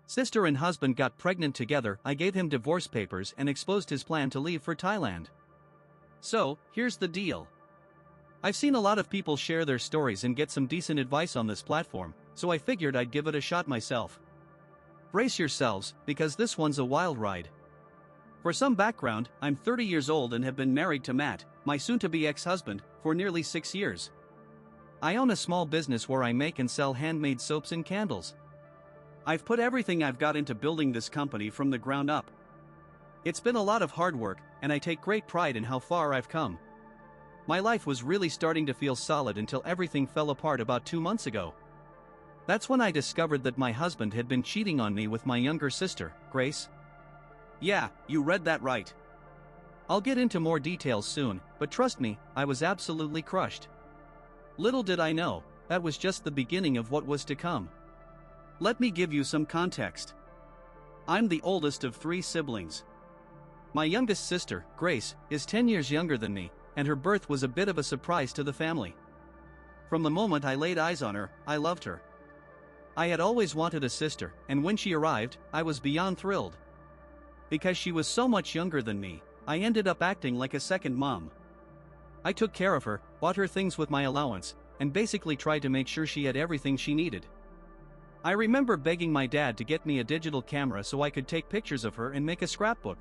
Sister and husband got pregnant together. I gave him divorce papers and exposed his plan to leave for Thailand. So, here's the deal. I've seen a lot of people share their stories and get some decent advice on this platform, so I figured I'd give it a shot myself. Brace yourselves, because this one's a wild ride. For some background, I'm 30 years old and have been married to Matt, my soon-to-be ex-husband, for nearly 6 years. I own a small business where I make and sell handmade soaps and candles. I've put everything I've got into building this company from the ground up. It's been a lot of hard work, and I take great pride in how far I've come. My life was really starting to feel solid until everything fell apart about 2 months ago. That's when I discovered that my husband had been cheating on me with my younger sister, Grace. Yeah, you read that right. I'll get into more details soon, but trust me, I was absolutely crushed. Little did I know, that was just the beginning of what was to come. Let me give you some context. I'm the oldest of 3 siblings. My youngest sister, Grace, is 10 years younger than me, and her birth was a bit of a surprise to the family. From the moment I laid eyes on her, I loved her. I had always wanted a sister, and when she arrived, I was beyond thrilled. Because she was so much younger than me, I ended up acting like a second mom. I took care of her, bought her things with my allowance, and basically tried to make sure she had everything she needed. I remember begging my dad to get me a digital camera so I could take pictures of her and make a scrapbook.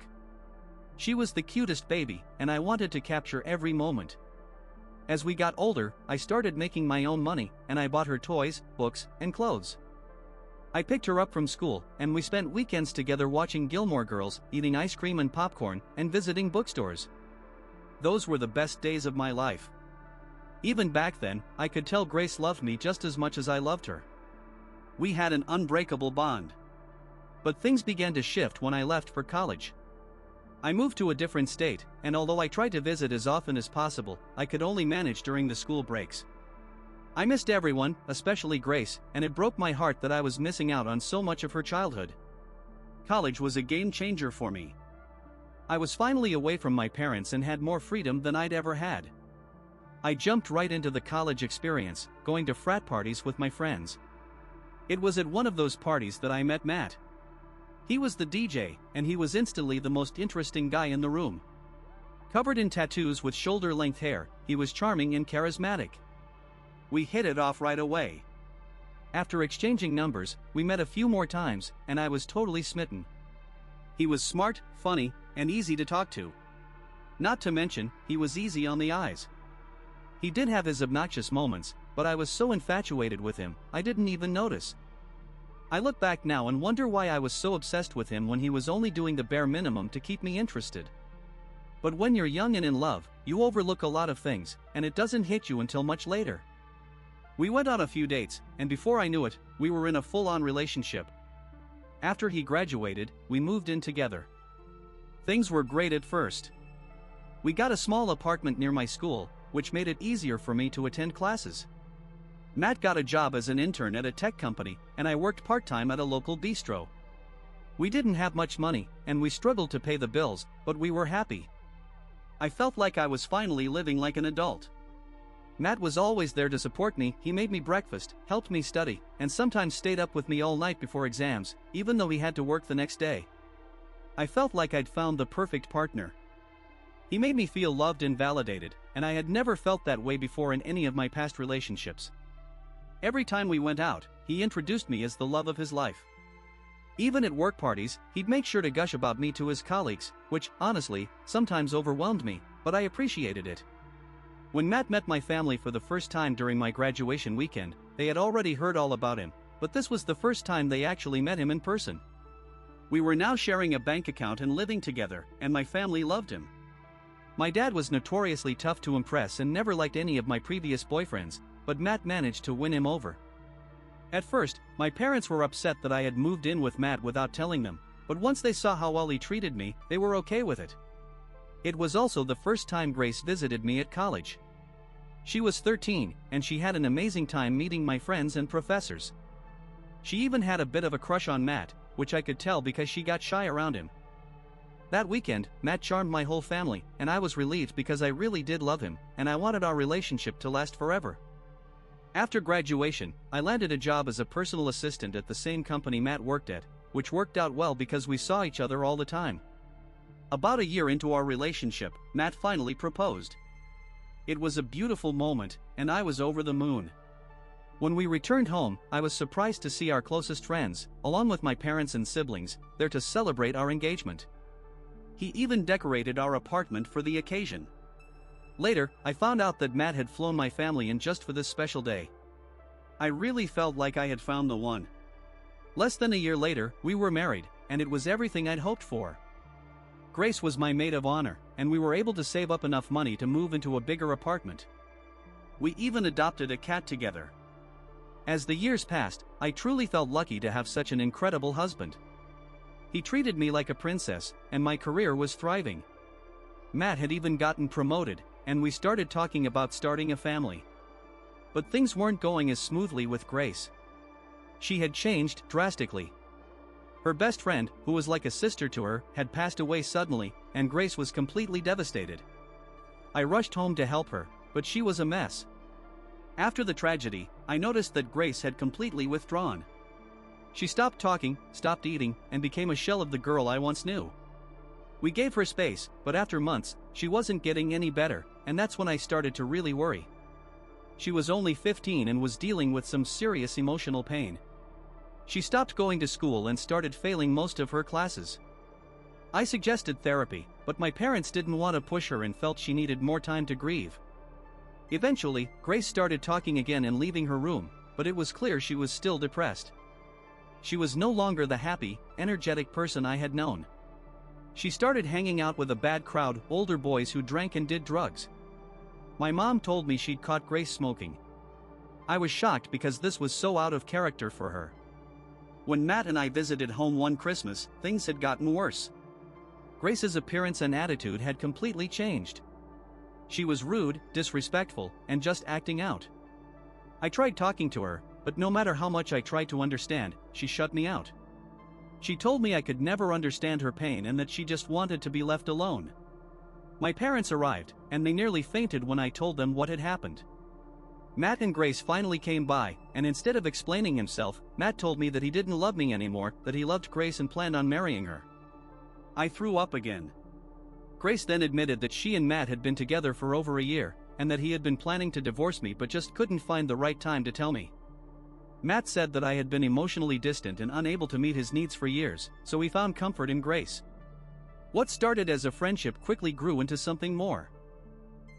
She was the cutest baby, and I wanted to capture every moment. As we got older, I started making my own money, and I bought her toys, books, and clothes. I picked her up from school, and we spent weekends together watching Gilmore Girls, eating ice cream and popcorn, and visiting bookstores. Those were the best days of my life. Even back then, I could tell Grace loved me just as much as I loved her. We had an unbreakable bond. But things began to shift when I left for college. I moved to a different state, and although I tried to visit as often as possible, I could only manage during the school breaks. I missed everyone, especially Grace, and it broke my heart that I was missing out on so much of her childhood. College was a game changer for me. I was finally away from my parents and had more freedom than I'd ever had. I jumped right into the college experience, going to frat parties with my friends. It was at one of those parties that I met Matt. He was the DJ, and he was instantly the most interesting guy in the room. Covered in tattoos with shoulder-length hair, he was charming and charismatic. We hit it off right away. After exchanging numbers, we met a few more times, and I was totally smitten. He was smart, funny, and easy to talk to. Not to mention, he was easy on the eyes. He did have his obnoxious moments, but I was so infatuated with him, I didn't even notice. I look back now and wonder why I was so obsessed with him when he was only doing the bare minimum to keep me interested. But when you're young and in love, you overlook a lot of things, and it doesn't hit you until much later. We went on a few dates, and before I knew it, we were in a full-on relationship. After he graduated, we moved in together. Things were great at first. We got a small apartment near my school, which made it easier for me to attend classes. Matt got a job as an intern at a tech company, and I worked part-time at a local bistro. We didn't have much money, and we struggled to pay the bills, but we were happy. I felt like I was finally living like an adult. Matt was always there to support me. He made me breakfast, helped me study, and sometimes stayed up with me all night before exams, even though he had to work the next day. I felt like I'd found the perfect partner. He made me feel loved and validated, and I had never felt that way before in any of my past relationships. Every time we went out, he introduced me as the love of his life. Even at work parties, he'd make sure to gush about me to his colleagues, which, honestly, sometimes overwhelmed me, but I appreciated it. When Matt met my family for the first time during my graduation weekend, they had already heard all about him, but this was the first time they actually met him in person. We were now sharing a bank account and living together, and my family loved him. My dad was notoriously tough to impress and never liked any of my previous boyfriends, but Matt managed to win him over. At first, my parents were upset that I had moved in with Matt without telling them, but once they saw how well he treated me, they were okay with it. It was also the first time Grace visited me at college. She was 13, and she had an amazing time meeting my friends and professors. She even had a bit of a crush on Matt, which I could tell because she got shy around him. That weekend, Matt charmed my whole family, and I was relieved because I really did love him, and I wanted our relationship to last forever. After graduation, I landed a job as a personal assistant at the same company Matt worked at, which worked out well because we saw each other all the time. About a year into our relationship, Matt finally proposed. It was a beautiful moment, and I was over the moon. When we returned home, I was surprised to see our closest friends, along with my parents and siblings, there to celebrate our engagement. He even decorated our apartment for the occasion. Later, I found out that Matt had flown my family in just for this special day. I really felt like I had found the one. Less than a year later, we were married, and it was everything I'd hoped for. Grace was my maid of honor, and we were able to save up enough money to move into a bigger apartment. We even adopted a cat together. As the years passed, I truly felt lucky to have such an incredible husband. He treated me like a princess, and my career was thriving. Matt had even gotten promoted, and we started talking about starting a family. But things weren't going as smoothly with Grace. She had changed drastically. Her best friend, who was like a sister to her, had passed away suddenly, and Grace was completely devastated. I rushed home to help her, but she was a mess. After the tragedy, I noticed that Grace had completely withdrawn. She stopped talking, stopped eating, and became a shell of the girl I once knew. We gave her space, but after months, she wasn't getting any better, and that's when I started to really worry. She was only 15 and was dealing with some serious emotional pain. She stopped going to school and started failing most of her classes. I suggested therapy, but my parents didn't want to push her and felt she needed more time to grieve. Eventually, Grace started talking again and leaving her room, but it was clear she was still depressed. She was no longer the happy, energetic person I had known. She started hanging out with a bad crowd, older boys who drank and did drugs. My mom told me she'd caught Grace smoking. I was shocked because this was so out of character for her. When Matt and I visited home one Christmas, things had gotten worse. Grace's appearance and attitude had completely changed. She was rude, disrespectful, and just acting out. I tried talking to her, but no matter how much I tried to understand, she shut me out. She told me I could never understand her pain and that she just wanted to be left alone. My parents arrived, and they nearly fainted when I told them what had happened. Matt and Grace finally came by, and instead of explaining himself, Matt told me that he didn't love me anymore, that he loved Grace and planned on marrying her. I threw up again. Grace then admitted that she and Matt had been together for over a year, and that he had been planning to divorce me but just couldn't find the right time to tell me. Matt said that I had been emotionally distant and unable to meet his needs for years, so he found comfort in Grace. What started as a friendship quickly grew into something more.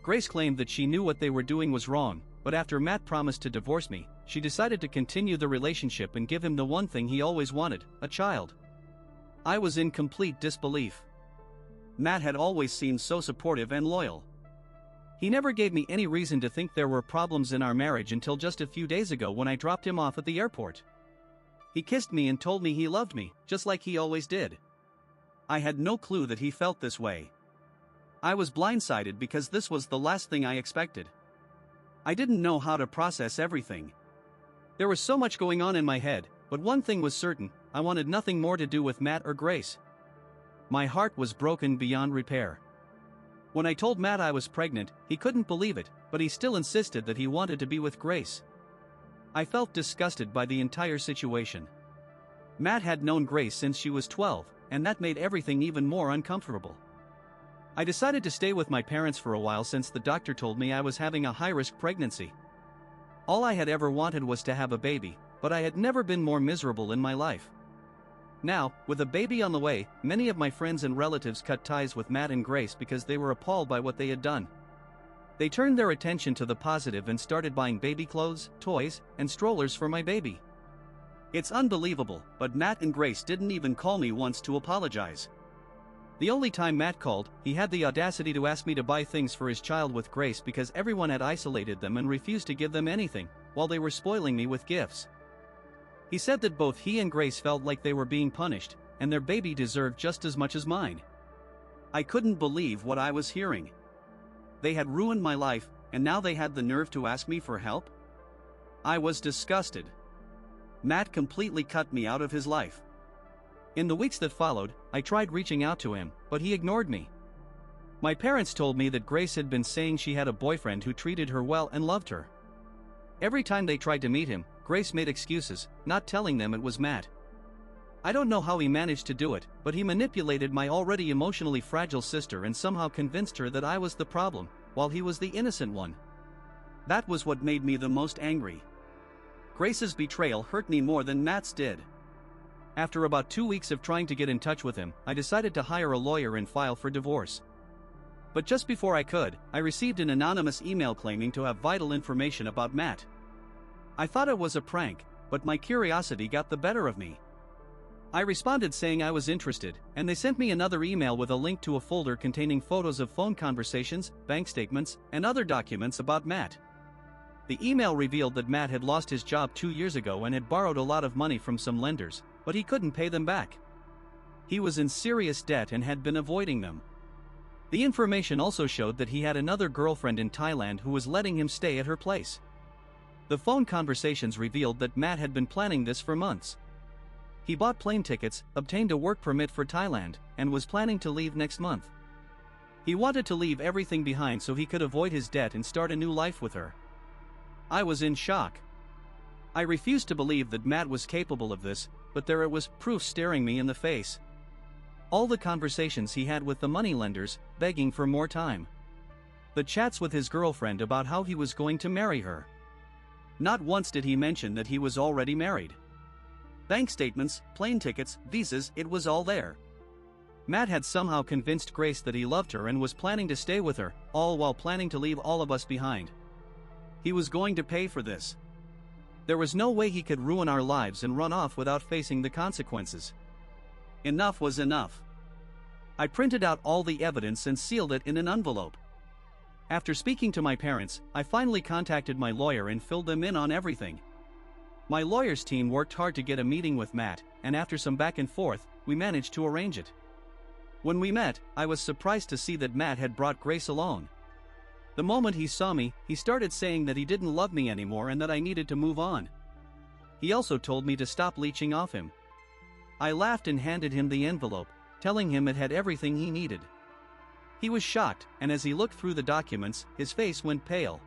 Grace claimed that she knew what they were doing was wrong, but after Matt promised to divorce me, she decided to continue the relationship and give him the one thing he always wanted, a child. I was in complete disbelief. Matt had always seemed so supportive and loyal. He never gave me any reason to think there were problems in our marriage until just a few days ago when I dropped him off at the airport. He kissed me and told me he loved me, just like he always did. I had no clue that he felt this way. I was blindsided because this was the last thing I expected. I didn't know how to process everything. There was so much going on in my head, but one thing was certain, I wanted nothing more to do with Matt or Grace. My heart was broken beyond repair. When I told Matt I was pregnant, he couldn't believe it, but he still insisted that he wanted to be with Grace. I felt disgusted by the entire situation. Matt had known Grace since she was 12, and that made everything even more uncomfortable. I decided to stay with my parents for a while since the doctor told me I was having a high-risk pregnancy. All I had ever wanted was to have a baby, but I had never been more miserable in my life. Now, with a baby on the way, many of my friends and relatives cut ties with Matt and Grace because they were appalled by what they had done. They turned their attention to the positive and started buying baby clothes, toys, and strollers for my baby. It's unbelievable, but Matt and Grace didn't even call me once to apologize. The only time Matt called, he had the audacity to ask me to buy things for his child with Grace because everyone had isolated them and refused to give them anything, while they were spoiling me with gifts. He said that both he and Grace felt like they were being punished, and their baby deserved just as much as mine. I couldn't believe what I was hearing. They had ruined my life, and now they had the nerve to ask me for help? I was disgusted. Matt completely cut me out of his life. In the weeks that followed, I tried reaching out to him, but he ignored me. My parents told me that Grace had been saying she had a boyfriend who treated her well and loved her. Every time they tried to meet him, Grace made excuses, not telling them it was Matt. I don't know how he managed to do it, but he manipulated my already emotionally fragile sister and somehow convinced her that I was the problem, while he was the innocent one. That was what made me the most angry. Grace's betrayal hurt me more than Matt's did. After about 2 weeks of trying to get in touch with him, I decided to hire a lawyer and file for divorce. But just before I could, I received an anonymous email claiming to have vital information about Matt. I thought it was a prank, but my curiosity got the better of me. I responded saying I was interested, and they sent me another email with a link to a folder containing photos of phone conversations, bank statements, and other documents about Matt. The email revealed that Matt had lost his job 2 years ago and had borrowed a lot of money from some lenders, but he couldn't pay them back. He was in serious debt and had been avoiding them. The information also showed that he had another girlfriend in Thailand who was letting him stay at her place. The phone conversations revealed that Matt had been planning this for months. He bought plane tickets, obtained a work permit for Thailand, and was planning to leave next month. He wanted to leave everything behind so he could avoid his debt and start a new life with her. I was in shock. I refused to believe that Matt was capable of this, but there it was, proof staring me in the face. All the conversations he had with the moneylenders, begging for more time. The chats with his girlfriend about how he was going to marry her. Not once did he mention that he was already married. Bank statements, plane tickets, visas, it was all there. Matt had somehow convinced Grace that he loved her and was planning to stay with her, all while planning to leave all of us behind. He was going to pay for this. There was no way he could ruin our lives and run off without facing the consequences. Enough was enough. I printed out all the evidence and sealed it in an envelope. After speaking to my parents, I finally contacted my lawyer and filled them in on everything. My lawyer's team worked hard to get a meeting with Matt, and after some back and forth, we managed to arrange it. When we met, I was surprised to see that Matt had brought Grace along. The moment he saw me, he started saying that he didn't love me anymore and that I needed to move on. He also told me to stop leeching off him. I laughed and handed him the envelope, telling him it had everything he needed. He was shocked, and as he looked through the documents, his face went pale.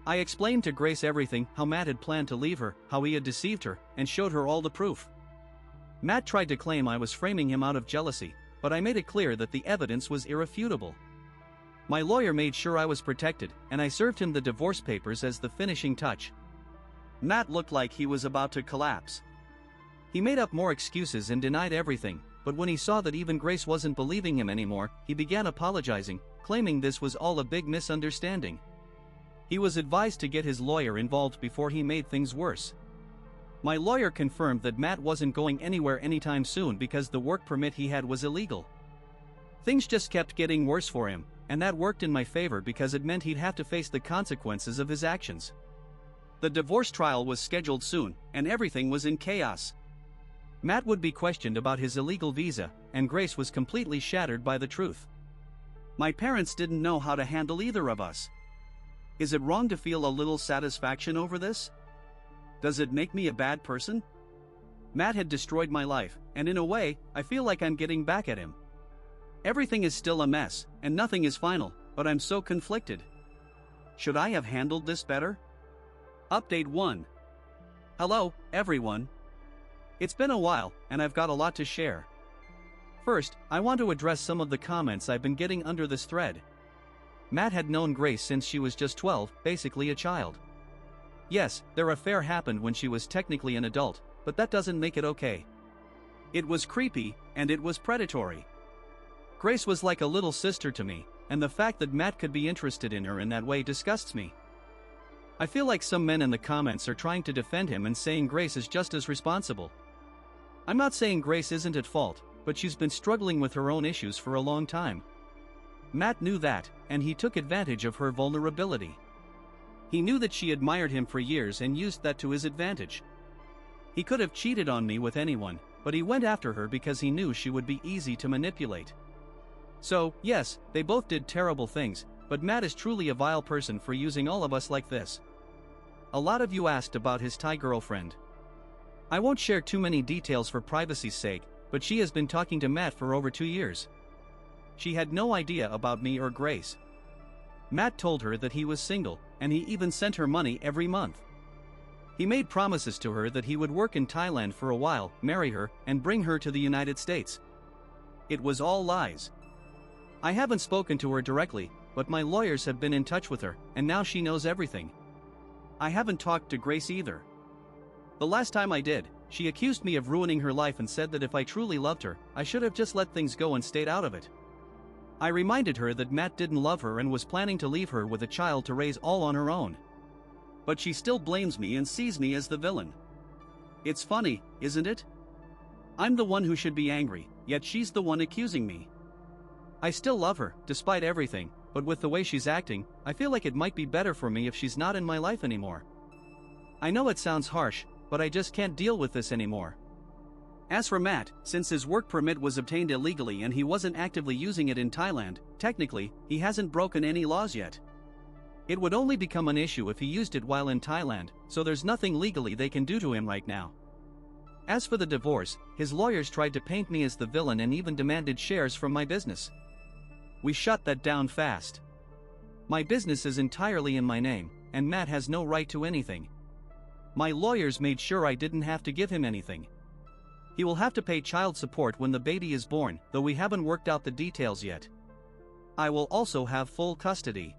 I explained to Grace everything, how Matt had planned to leave her, how he had deceived her, and showed her all the proof. Matt tried to claim I was framing him out of jealousy, but I made it clear that the evidence was irrefutable. My lawyer made sure I was protected, and I served him the divorce papers as the finishing touch. Matt looked like he was about to collapse. He made up more excuses and denied everything, but when he saw that even Grace wasn't believing him anymore, he began apologizing, claiming this was all a big misunderstanding. He was advised to get his lawyer involved before he made things worse. My lawyer confirmed that Matt wasn't going anywhere anytime soon because the work permit he had was illegal. Things just kept getting worse for him, and that worked in my favor because it meant he'd have to face the consequences of his actions. The divorce trial was scheduled soon, and everything was in chaos. Matt would be questioned about his illegal visa, and Grace was completely shattered by the truth. My parents didn't know how to handle either of us. Is it wrong to feel a little satisfaction over this? Does it make me a bad person? Matt had destroyed my life, and in a way, I feel like I'm getting back at him. Everything is still a mess, and nothing is final, but I'm so conflicted. Should I have handled this better? Update 1. Hello, everyone. It's been a while, and I've got a lot to share. First, I want to address some of the comments I've been getting under this thread. Matt had known Grace since she was just 12, basically a child. Yes, their affair happened when she was technically an adult, but that doesn't make it okay. It was creepy, and it was predatory. Grace was like a little sister to me, and the fact that Matt could be interested in her in that way disgusts me. I feel like some men in the comments are trying to defend him and saying Grace is just as responsible. I'm not saying Grace isn't at fault, but she's been struggling with her own issues for a long time. Matt knew that, and he took advantage of her vulnerability. He knew that she admired him for years and used that to his advantage. He could have cheated on me with anyone, but he went after her because he knew she would be easy to manipulate. So, yes, they both did terrible things, but Matt is truly a vile person for using all of us like this. A lot of you asked about his Thai girlfriend. I won't share too many details for privacy's sake, but she has been talking to Matt for over 2 years. She had no idea about me or Grace. Matt told her that he was single, and he even sent her money every month. He made promises to her that he would work in Thailand for a while, marry her, and bring her to the United States. It was all lies. I haven't spoken to her directly, but my lawyers have been in touch with her, and now she knows everything. I haven't talked to Grace either. The last time I did, she accused me of ruining her life and said that if I truly loved her, I should have just let things go and stayed out of it. I reminded her that Matt didn't love her and was planning to leave her with a child to raise all on her own. But she still blames me and sees me as the villain. It's funny, isn't it? I'm the one who should be angry, yet she's the one accusing me. I still love her, despite everything, but with the way she's acting, I feel like it might be better for me if she's not in my life anymore. I know it sounds harsh, but I just can't deal with this anymore. As for Matt, since his work permit was obtained illegally and he wasn't actively using it in Thailand, technically, he hasn't broken any laws yet. It would only become an issue if he used it while in Thailand, so there's nothing legally they can do to him right now. As for the divorce, his lawyers tried to paint me as the villain and even demanded shares from my business. We shut that down fast. My business is entirely in my name, and Matt has no right to anything. My lawyers made sure I didn't have to give him anything. He will have to pay child support when the baby is born, though we haven't worked out the details yet. I will also have full custody.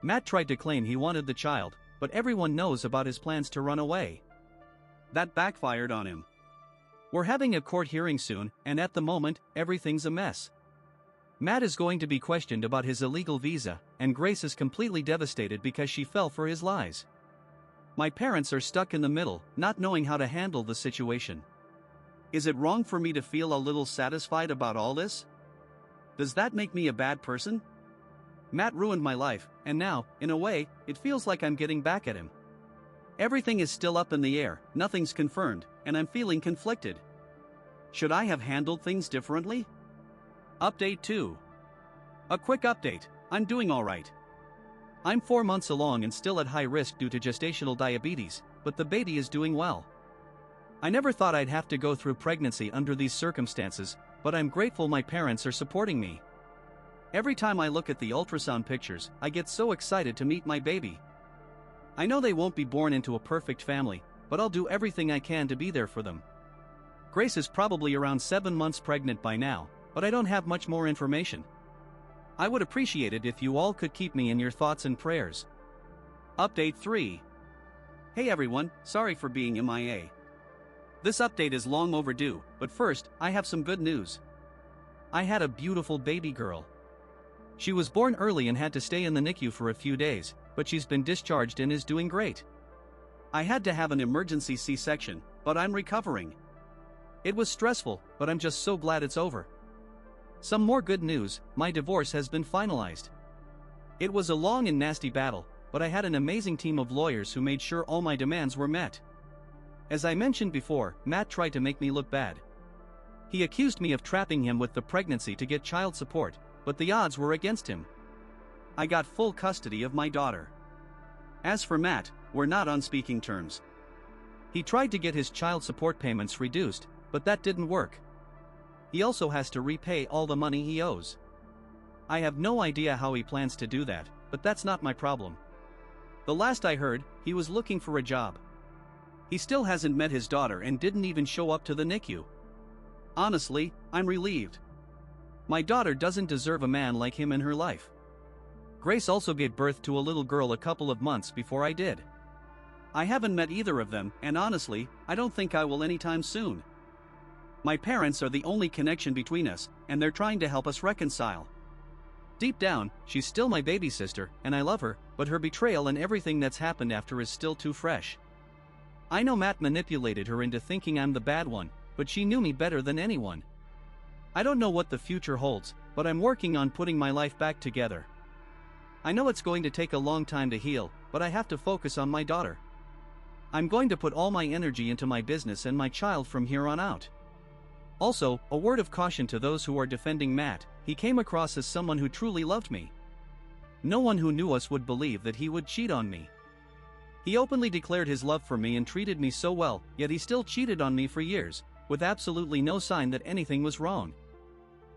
Matt tried to claim he wanted the child, but everyone knows about his plans to run away. That backfired on him. We're having a court hearing soon, and at the moment, everything's a mess. Matt is going to be questioned about his illegal visa, and Grace is completely devastated because she fell for his lies. My parents are stuck in the middle, not knowing how to handle the situation. Is it wrong for me to feel a little satisfied about all this? Does that make me a bad person? Matt ruined my life, and now, in a way, it feels like I'm getting back at him. Everything is still up in the air, nothing's confirmed, and I'm feeling conflicted. Should I have handled things differently? Update 2. A quick update, I'm doing alright. I'm 4 months along and still at high risk due to gestational diabetes, but the baby is doing well. I never thought I'd have to go through pregnancy under these circumstances, but I'm grateful my parents are supporting me. Every time I look at the ultrasound pictures, I get so excited to meet my baby. I know they won't be born into a perfect family, but I'll do everything I can to be there for them. Grace is probably around 7 months pregnant by now, but I don't have much more information. I would appreciate it if you all could keep me in your thoughts and prayers. Update 3. Hey everyone, sorry for being MIA. This update is long overdue, but first, I have some good news. I had a beautiful baby girl. She was born early and had to stay in the NICU for a few days, but she's been discharged and is doing great. I had to have an emergency C-section, but I'm recovering. It was stressful, but I'm just so glad it's over. Some more good news, my divorce has been finalized. It was a long and nasty battle, but I had an amazing team of lawyers who made sure all my demands were met. As I mentioned before, Matt tried to make me look bad. He accused me of trapping him with the pregnancy to get child support, but the odds were against him. I got full custody of my daughter. As for Matt, we're not on speaking terms. He tried to get his child support payments reduced, but that didn't work. He also has to repay all the money he owes. I have no idea how he plans to do that, but that's not my problem. The last I heard, he was looking for a job. He still hasn't met his daughter and didn't even show up to the NICU. Honestly, I'm relieved. My daughter doesn't deserve a man like him in her life. Grace also gave birth to a little girl a couple of months before I did. I haven't met either of them, and honestly, I don't think I will anytime soon. My parents are the only connection between us, and they're trying to help us reconcile. Deep down, she's still my baby sister, and I love her, but her betrayal and everything that's happened after is still too fresh. I know Matt manipulated her into thinking I'm the bad one, but she knew me better than anyone. I don't know what the future holds, but I'm working on putting my life back together. I know it's going to take a long time to heal, but I have to focus on my daughter. I'm going to put all my energy into my business and my child from here on out. Also, a word of caution to those who are defending Matt, he came across as someone who truly loved me. No one who knew us would believe that he would cheat on me. He openly declared his love for me and treated me so well, yet he still cheated on me for years, with absolutely no sign that anything was wrong.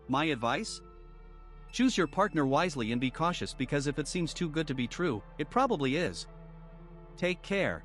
My advice? Choose your partner wisely and be cautious, because if it seems too good to be true, it probably is. Take care.